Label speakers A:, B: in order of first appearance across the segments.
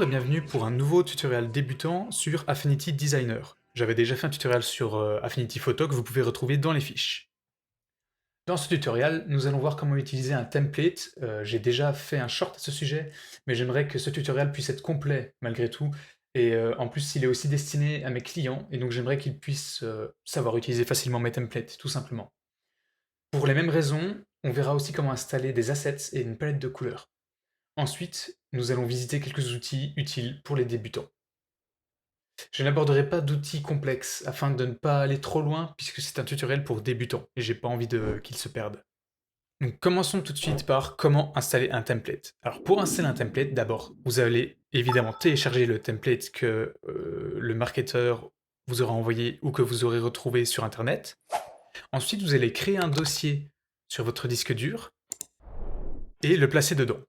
A: et bienvenue pour un nouveau tutoriel débutant sur Affinity Designer. J'avais déjà fait un tutoriel sur Affinity Photo que vous pouvez retrouver dans les fiches. Dans ce tutoriel, nous allons voir comment utiliser un template. J'ai déjà fait un short à ce sujet, mais j'aimerais que ce tutoriel puisse être complet malgré tout. Et en plus, il est aussi destiné à mes clients, et donc j'aimerais qu'ils puissent savoir utiliser facilement mes templates, tout simplement. Pour les mêmes raisons, on verra aussi comment installer des assets et une palette de couleurs. Ensuite, nous allons visiter quelques outils utiles pour les débutants. Je n'aborderai pas d'outils complexes afin de ne pas aller trop loin puisque c'est un tutoriel pour débutants et j'ai pas envie qu'ils se perdent. Donc commençons tout de suite par comment installer un template. Alors pour installer un template, d'abord, vous allez évidemment télécharger le template que le marketeur vous aura envoyé ou que vous aurez retrouvé sur internet. Ensuite, vous allez créer un dossier sur votre disque dur et le placer dedans.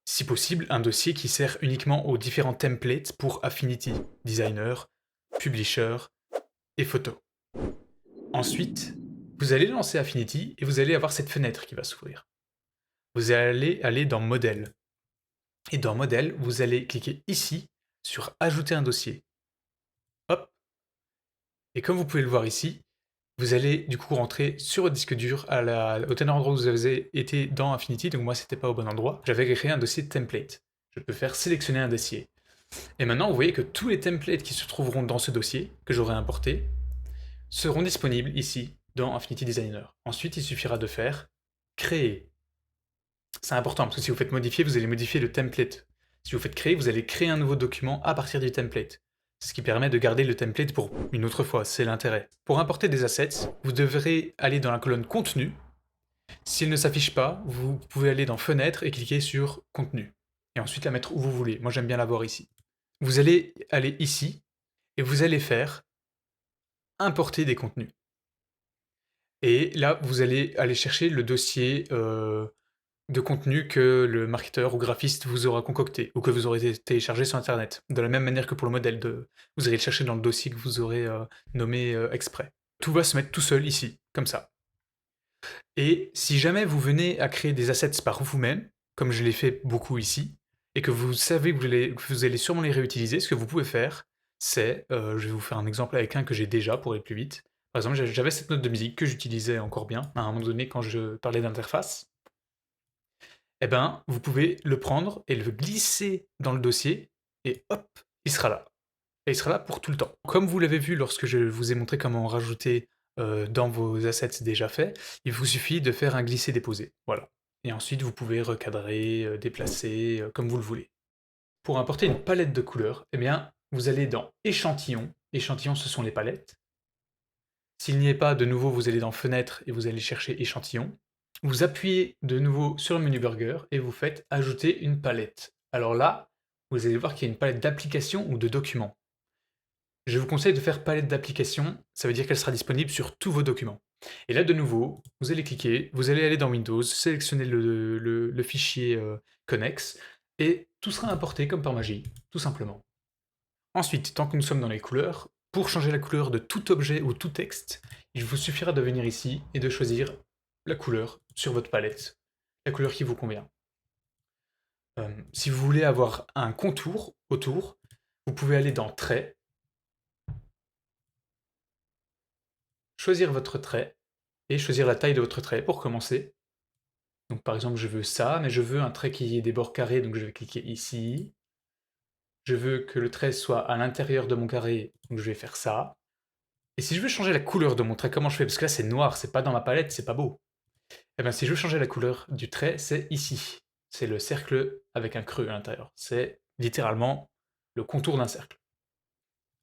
A: Si possible, un dossier qui sert uniquement aux différents templates pour Affinity Designer, Publisher et Photo. Ensuite, vous allez lancer Affinity et vous allez avoir cette fenêtre qui va s'ouvrir. Vous allez aller dans Modèle. Et dans Modèle, vous allez cliquer ici sur Ajouter un dossier. Hop. Et comme vous pouvez le voir ici, vous allez du coup rentrer sur votre disque dur au tel endroit où vous avez été dans Affinity, donc moi c'était pas au bon endroit. J'avais créé un dossier de template. Je peux faire sélectionner un dossier. Et maintenant vous voyez que tous les templates qui se trouveront dans ce dossier, que j'aurai importé, seront disponibles ici dans Affinity Designer. Ensuite il suffira de faire créer. C'est important parce que si vous faites modifier, vous allez modifier le template. Si vous faites créer, vous allez créer un nouveau document à partir du template. Ce qui permet de garder le template pour une autre fois, c'est l'intérêt. Pour importer des assets, vous devrez aller dans la colonne contenu. S'il ne s'affiche pas, vous pouvez aller dans fenêtre et cliquer sur contenu. Et ensuite la mettre où vous voulez. Moi j'aime bien la voir ici. Vous allez aller ici et vous allez faire importer des contenus. Et là, vous allez aller chercher le dossier de contenu que le marketeur ou graphiste vous aura concocté ou que vous aurez téléchargé sur internet. De la même manière que pour le modèle, vous allez le chercher dans le dossier que vous aurez nommé exprès. Tout va se mettre tout seul ici, comme ça. Et si jamais vous venez à créer des assets par vous-même, comme je l'ai fait beaucoup ici, et que vous savez que vous allez sûrement les réutiliser, ce que vous pouvez faire, c'est, je vais vous faire un exemple avec un que j'ai déjà pour aller plus vite. Par exemple, j'avais cette note de musique que j'utilisais encore bien à un moment donné quand je parlais d'interface. Eh ben, vous pouvez le prendre et le glisser dans le dossier, et hop, il sera là. Et il sera là pour tout le temps. Comme vous l'avez vu lorsque je vous ai montré comment rajouter dans vos assets déjà faits, il vous suffit de faire un glisser-déposer. Voilà. Et ensuite, vous pouvez recadrer, déplacer, comme vous le voulez. Pour importer une palette de couleurs, eh bien, vous allez dans Échantillons. Échantillons, ce sont les palettes. S'il n'y est pas, de nouveau, vous allez dans Fenêtre et vous allez chercher Échantillons. Vous appuyez de nouveau sur le menu Burger et vous faites Ajouter une palette. Alors là, vous allez voir qu'il y a une palette d'applications ou de documents. Je vous conseille de faire palette d'applications, ça veut dire qu'elle sera disponible sur tous vos documents. Et là, de nouveau, vous allez cliquer, vous allez aller dans Windows, sélectionner le fichier Connex, et tout sera importé comme par magie, tout simplement. Ensuite, tant que nous sommes dans les couleurs, pour changer la couleur de tout objet ou tout texte, il vous suffira de venir ici et de choisir la couleur sur votre palette, la couleur qui vous convient. Si vous voulez avoir un contour autour, vous pouvez aller dans Trait, choisir votre trait et choisir la taille de votre trait pour commencer. Donc par exemple, je veux ça, mais je veux un trait qui ait des bords carrés, donc je vais cliquer ici. Je veux que le trait soit à l'intérieur de mon carré, donc je vais faire ça. Et si je veux changer la couleur de mon trait, comment je fais? Parce que là c'est noir, c'est pas dans ma palette, c'est pas beau. Et bien si je veux changer la couleur du trait, c'est ici. C'est le cercle avec un creux à l'intérieur. C'est littéralement le contour d'un cercle.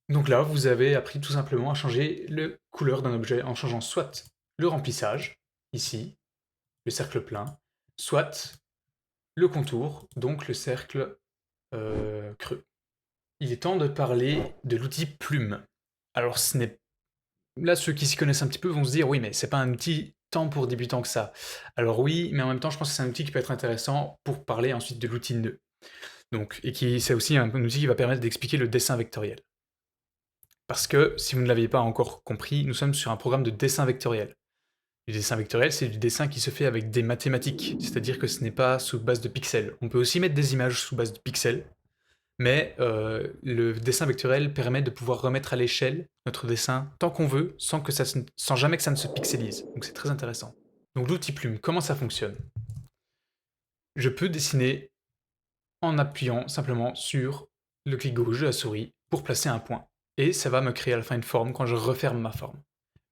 A: Donc là, vous avez appris tout simplement à changer la couleur d'un objet en changeant soit le remplissage, ici, le cercle plein, soit le contour, donc le cercle creux. Il est temps de parler de l'outil Plume. Alors ce n'est... Là, ceux qui s'y connaissent un petit peu vont se dire, oui, mais c'est pas un outil tant pour débutants que ça. Alors oui, mais en même temps, je pense que c'est un outil qui peut être intéressant pour parler ensuite de l'outil nœud. Donc, et qui c'est aussi un outil qui va permettre d'expliquer le dessin vectoriel. Parce que, si vous ne l'aviez pas encore compris, nous sommes sur un programme de dessin vectoriel. Le dessin vectoriel, c'est du dessin qui se fait avec des mathématiques, c'est-à-dire que ce n'est pas sous base de pixels. On peut aussi mettre des images sous base de pixels, mais le dessin vectoriel permet de pouvoir remettre à l'échelle notre dessin tant qu'on veut, sans jamais que ça ne se pixelise. Donc c'est très intéressant. Donc l'outil plume, comment ça fonctionne? Je peux dessiner en appuyant simplement sur le clic gauche de la souris pour placer un point. Et ça va me créer à la fin une forme quand je referme ma forme.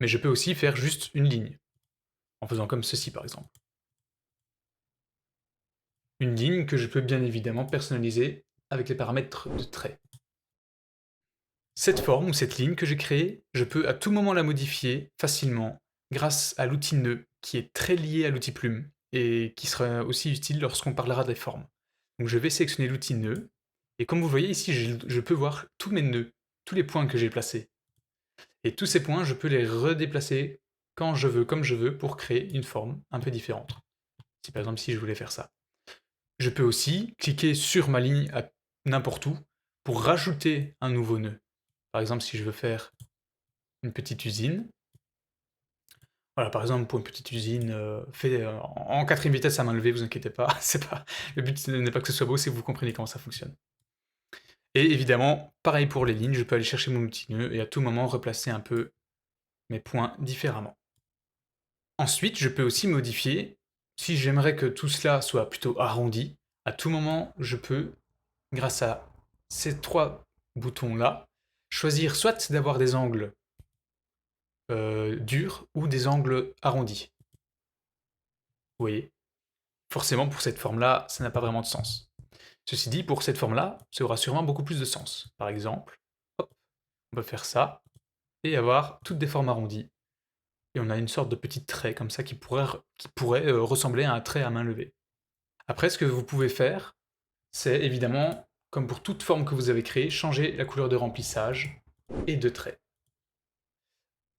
A: Mais je peux aussi faire juste une ligne, en faisant comme ceci par exemple. Une ligne que je peux bien évidemment personnaliser avec les paramètres de trait. Cette forme ou cette ligne que j'ai créée, je peux à tout moment la modifier facilement grâce à l'outil nœud qui est très lié à l'outil plume et qui sera aussi utile lorsqu'on parlera des formes. Donc je vais sélectionner l'outil nœud et comme vous voyez ici, je peux voir tous mes nœuds, tous les points que j'ai placés. Et tous ces points, je peux les redéplacer quand je veux, comme je veux, pour créer une forme un peu différente. Si par exemple si je voulais faire ça. Je peux aussi cliquer sur ma ligne à n'importe où pour rajouter un nouveau nœud. Par exemple, si je veux faire une petite usine, voilà, par exemple, pour une petite usine fait en quatrième vitesse à main levée, vous inquiétez pas, c'est pas le but n'est pas que ce soit beau, c'est que vous compreniez comment ça fonctionne. Et évidemment, pareil pour les lignes, je peux aller chercher mon petit nœud et à tout moment replacer un peu mes points différemment. Ensuite, je peux aussi modifier, si j'aimerais que tout cela soit plutôt arrondi, à tout moment, je peux, grâce à ces trois boutons-là, choisir soit d'avoir des angles durs ou des angles arrondis. Vous voyez? Forcément, pour cette forme-là, ça n'a pas vraiment de sens. Ceci dit, pour cette forme-là, ça aura sûrement beaucoup plus de sens. Par exemple, hop, on peut faire ça, et avoir toutes des formes arrondies. Et on a une sorte de petit trait comme ça qui pourrait ressembler à un trait à main levée. Après, ce que vous pouvez faire, c'est évidemment, comme pour toute forme que vous avez créée, changer la couleur de remplissage et de trait.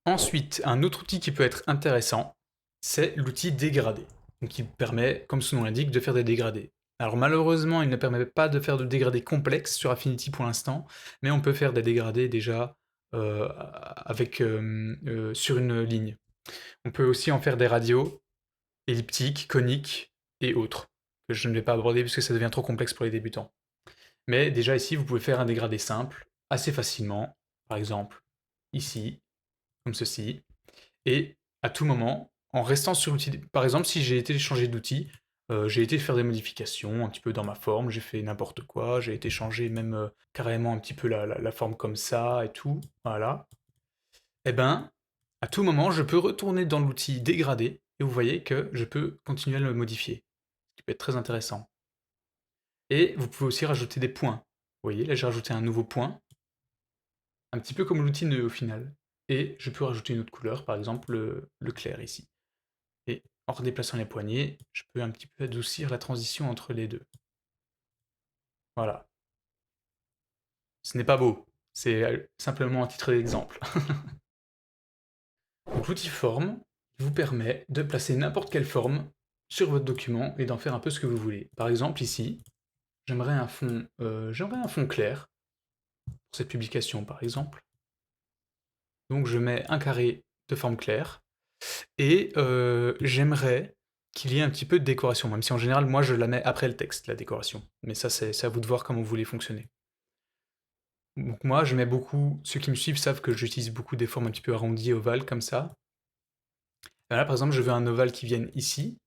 A: Ensuite, un autre outil qui peut être intéressant, c'est l'outil dégradé, donc qui permet, comme son nom l'indique, de faire des dégradés. Alors malheureusement, il ne permet pas de faire de dégradés complexes sur Affinity pour l'instant, mais on peut faire des dégradés déjà sur une ligne. On peut aussi en faire des radios, elliptiques, coniques et autres, que je ne vais pas aborder parce que ça devient trop complexe pour les débutants. Mais déjà ici, vous pouvez faire un dégradé simple, assez facilement, par exemple ici, comme ceci, et à tout moment, en restant sur l'outil, par exemple si j'ai été changer d'outil, j'ai été faire des modifications un petit peu dans ma forme, j'ai fait n'importe quoi, j'ai été changer même carrément un petit peu la forme comme ça et tout, voilà. Et ben, à tout moment, je peux retourner dans l'outil dégradé, et vous voyez que je peux continuer à le modifier, ce qui peut être très intéressant. Et vous pouvez aussi rajouter des points. Vous voyez, là j'ai rajouté un nouveau point, un petit peu comme l'outil nœud au final. Et je peux rajouter une autre couleur, par exemple le clair ici. Et en redéplaçant les poignées, je peux un petit peu adoucir la transition entre les deux. Voilà. Ce n'est pas beau, c'est simplement un titre d'exemple. Donc l'outil forme vous permet de placer n'importe quelle forme sur votre document et d'en faire un peu ce que vous voulez. Par exemple ici, j'aimerais un fond clair, pour cette publication par exemple. Donc je mets un carré de forme claire, et j'aimerais qu'il y ait un petit peu de décoration, même si en général moi je la mets après le texte, la décoration. Mais ça c'est à vous de voir comment vous voulez fonctionner. Donc moi je mets beaucoup, ceux qui me suivent savent que j'utilise beaucoup des formes un petit peu arrondies, ovales comme ça. Et là par exemple je veux un ovale qui vienne ici,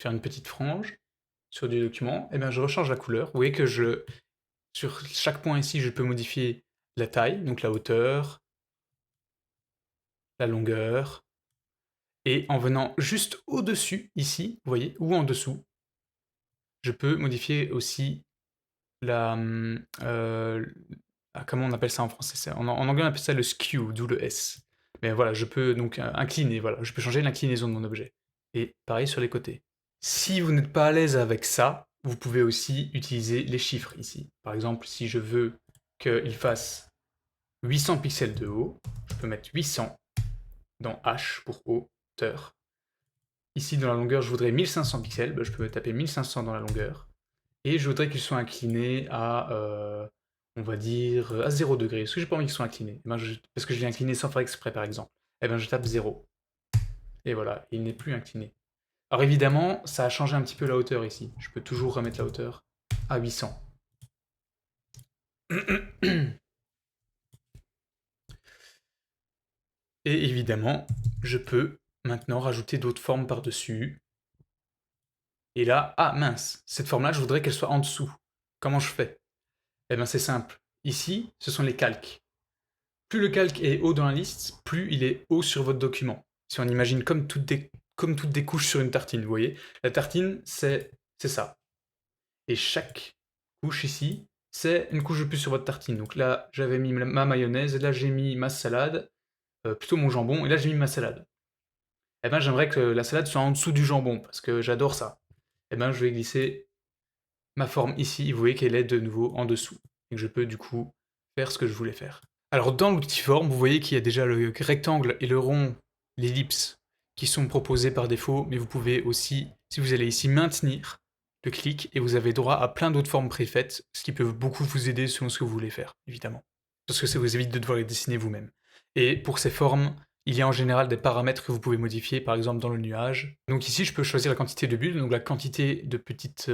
A: faire une petite frange sur du document, et bien je rechange la couleur. Vous voyez que sur chaque point ici je peux modifier la taille, donc la hauteur, la longueur, et en venant juste au-dessus, ici, vous voyez, ou en dessous, je peux modifier aussi la... comment on appelle ça en français? En anglais on appelle ça le skew, d'où le S. Mais voilà, je peux donc incliner, voilà, je peux changer l'inclinaison de mon objet. Et pareil sur les côtés. Si vous n'êtes pas à l'aise avec ça, vous pouvez aussi utiliser les chiffres ici. Par exemple, si je veux qu'il fasse 800 pixels de haut, je peux mettre 800 dans H pour hauteur. Ici, dans la longueur, je voudrais 1500 pixels, ben, je peux taper 1500 dans la longueur. Et je voudrais qu'il soit incliné à, on va dire, à 0 degré. Parce que j'ai pas envie qu'il soit incliné. Eh ben, parce que je l'ai incliné sans faire exprès, par exemple. Eh ben, je tape 0. Et voilà, il n'est plus incliné. Alors évidemment, ça a changé un petit peu la hauteur ici. Je peux toujours remettre la hauteur à 800. Et évidemment, je peux maintenant rajouter d'autres formes par-dessus. Et là, ah mince, cette forme-là, je voudrais qu'elle soit en dessous. Comment je fais? Eh bien c'est simple. Ici, ce sont les calques. Plus le calque est haut dans la liste, plus il est haut sur votre document. Si on imagine comme toutes des couches sur une tartine, vous voyez? La tartine, c'est ça. Et chaque couche ici, c'est une couche de plus sur votre tartine. Donc là, j'avais mis ma mayonnaise, et là j'ai mis ma salade, plutôt mon jambon, et là j'ai mis ma salade. Eh ben j'aimerais que la salade soit en dessous du jambon, parce que j'adore ça. Eh ben je vais glisser ma forme ici, vous voyez qu'elle est de nouveau en dessous. Et que je peux du coup faire ce que je voulais faire. Alors dans l'outil forme, vous voyez qu'il y a déjà le rectangle et le rond, l'ellipse, qui sont proposés par défaut, mais vous pouvez aussi, si vous allez ici, maintenir le clic, et vous avez droit à plein d'autres formes préfaites, ce qui peut beaucoup vous aider selon ce que vous voulez faire, évidemment. Parce que ça vous évite de devoir les dessiner vous-même. Et pour ces formes, il y a en général des paramètres que vous pouvez modifier, par exemple dans le nuage. Donc ici, je peux choisir la quantité de bulles, donc la quantité de petites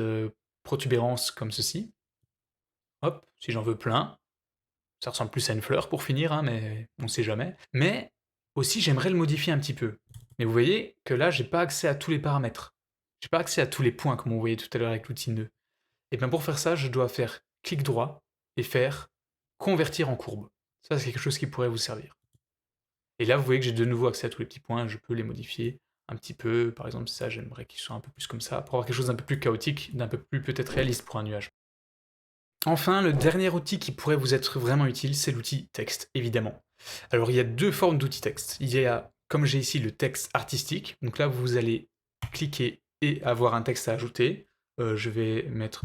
A: protubérances comme ceci. Hop, si j'en veux plein. Ça ressemble plus à une fleur pour finir, hein, mais on sait jamais. Mais aussi, j'aimerais le modifier un petit peu. Mais vous voyez que là, j'ai pas accès à tous les paramètres. J'ai pas accès à tous les points comme on voyait tout à l'heure avec l'outil nœud. Et bien pour faire ça, je dois faire clic droit et faire convertir en courbe. Ça, c'est quelque chose qui pourrait vous servir. Et là, vous voyez que j'ai de nouveau accès à tous les petits points, je peux les modifier un petit peu. Par exemple, ça, j'aimerais qu'ils soient un peu plus comme ça, pour avoir quelque chose d'un peu plus chaotique, d'un peu plus peut-être réaliste pour un nuage. Enfin, le dernier outil qui pourrait vous être vraiment utile, c'est l'outil texte, évidemment. Alors, il y a deux formes d'outils texte. Il y a, comme j'ai ici, le texte artistique. Donc là, vous allez cliquer et avoir un texte à ajouter. Je vais mettre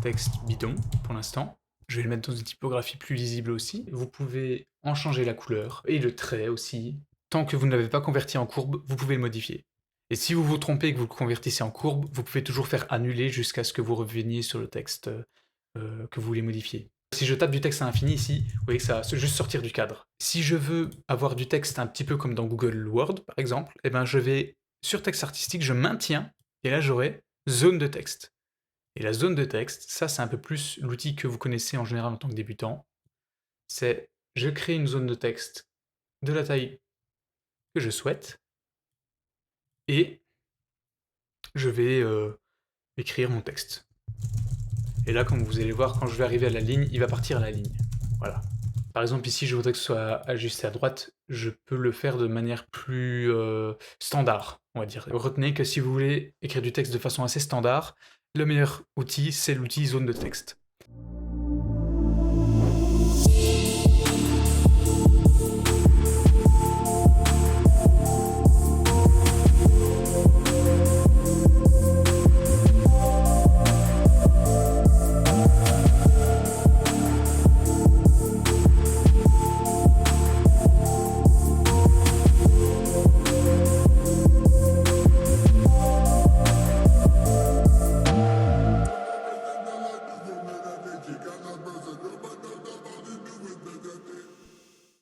A: texte bidon pour l'instant. Je vais le mettre dans une typographie plus lisible aussi. Vous pouvez en changer la couleur et le trait aussi. Tant que vous ne l'avez pas converti en courbe, vous pouvez le modifier. Et si vous vous trompez et que vous le convertissez en courbe, vous pouvez toujours faire annuler jusqu'à ce que vous reveniez sur le texte que vous voulez modifier. Si je tape du texte à l'infini ici, vous voyez que ça va juste sortir du cadre. Si je veux avoir du texte un petit peu comme dans Google Word, par exemple, eh ben je vais sur texte artistique, je maintiens, et là j'aurai zone de texte. Et la zone de texte, ça c'est un peu plus l'outil que vous connaissez en général en tant que débutant. C'est je crée une zone de texte de la taille que je souhaite, et je vais écrire mon texte. Et là, comme vous allez voir, quand je vais arriver à la ligne, il va partir à la ligne. Voilà. Par exemple, ici, je voudrais que ce soit ajusté à droite. Je peux le faire de manière plus standard, on va dire. Retenez que si vous voulez écrire du texte de façon assez standard, le meilleur outil, c'est l'outil zone de texte.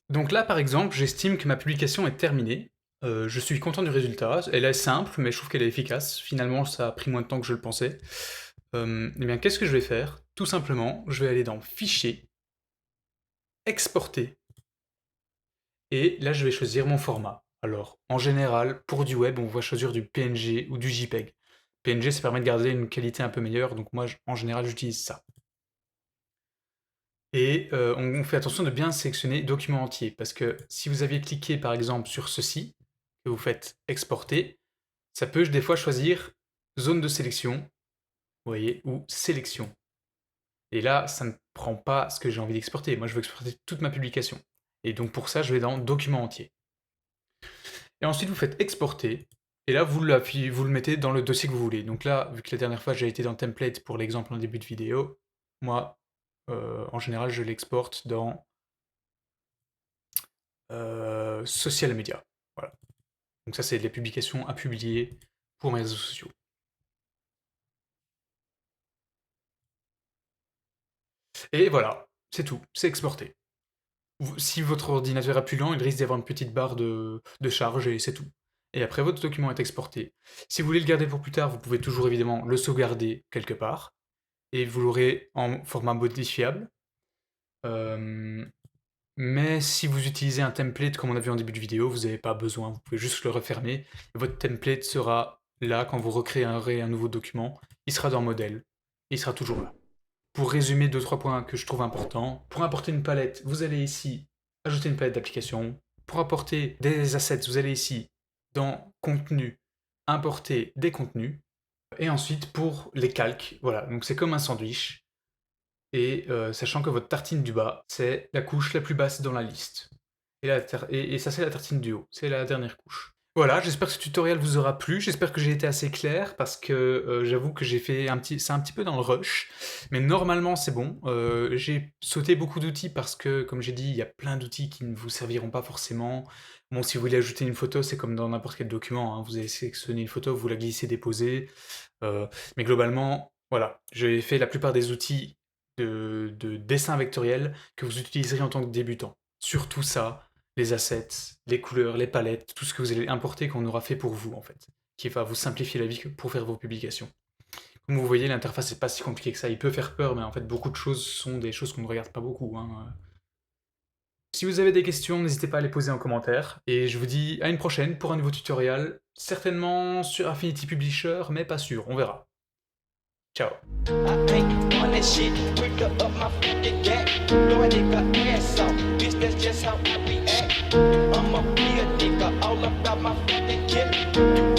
A: Donc là, par exemple, j'estime que ma publication est terminée. Je suis content du résultat. Elle est simple, mais je trouve qu'elle est efficace. Finalement, ça a pris moins de temps que je le pensais. Eh bien, qu'est-ce que je vais faire? Tout simplement, je vais aller dans Fichier, Exporter, et là, je vais choisir mon format. Alors, en général, pour du web, on va choisir du PNG ou du JPEG. PNG, ça permet de garder une qualité un peu meilleure, donc moi, en général, j'utilise ça. Et on fait attention de bien sélectionner document entier, parce que si vous aviez cliqué par exemple sur ceci, que vous faites exporter, ça peut des fois choisir zone de sélection, vous voyez, ou sélection. Et là, ça ne prend pas ce que j'ai envie d'exporter. Moi, je veux exporter toute ma publication. Et donc pour ça, je vais dans document entier. Et ensuite, vous faites exporter, et là, vous le mettez dans le dossier que vous voulez. Donc là, vu que la dernière fois, j'ai été dans template pour l'exemple en début de vidéo, moi, en général, je l'exporte dans social media. Voilà. Donc ça, c'est les publications à publier pour mes réseaux sociaux. Et voilà, c'est tout, c'est exporté. Si votre ordinateur est plus lent, il risque d'y avoir une petite barre de charge et c'est tout. Et après, votre document est exporté. Si vous voulez le garder pour plus tard, vous pouvez toujours évidemment le sauvegarder quelque part, et vous l'aurez en format modifiable. Mais si vous utilisez un template comme on a vu en début de vidéo, vous n'avez pas besoin, vous pouvez juste le refermer. Et votre template sera là quand vous recréerez un nouveau document. Il sera dans modèle. Il sera toujours là. Pour résumer 2-3 points que je trouve importants, pour importer une palette, vous allez ici ajouter une palette d'application. Pour importer des assets, vous allez ici dans contenu, importer des contenus. Et ensuite pour les calques, voilà, donc c'est comme un sandwich. Et sachant que votre tartine du bas, c'est la couche la plus basse dans la liste. Et ça, c'est la tartine du haut, c'est la dernière couche. Voilà, j'espère que ce tutoriel vous aura plu, j'espère que j'ai été assez clair, parce que j'avoue que j'ai fait c'est un petit peu dans le rush, mais normalement c'est bon. J'ai sauté beaucoup d'outils parce que, comme j'ai dit, il y a plein d'outils qui ne vous serviront pas forcément. Bon, si vous voulez ajouter une photo, c'est comme dans n'importe quel document, hein. Vous allez sélectionner une photo, vous la glissez, déposez. Mais globalement, voilà, j'ai fait la plupart des outils de dessin vectoriel que vous utiliserez en tant que débutant. Surtout ça, les assets, les couleurs, les palettes, tout ce que vous allez importer qu'on aura fait pour vous en fait, qui va vous simplifier la vie pour faire vos publications. Comme vous voyez, l'interface n'est pas si compliquée que ça, il peut faire peur, mais en fait beaucoup de choses sont des choses qu'on ne regarde pas beaucoup, hein. Si vous avez des questions, n'hésitez pas à les poser en commentaire, et je vous dis à une prochaine pour un nouveau tutoriel, certainement sur Affinity Publisher, mais pas sûr, on verra. Ciao.
B: I ain't on that shit, quick up my 50 gap. Boy, nigga, ass off, bitch, that's just how I react. I'm a real nigga, all about my 50 kid.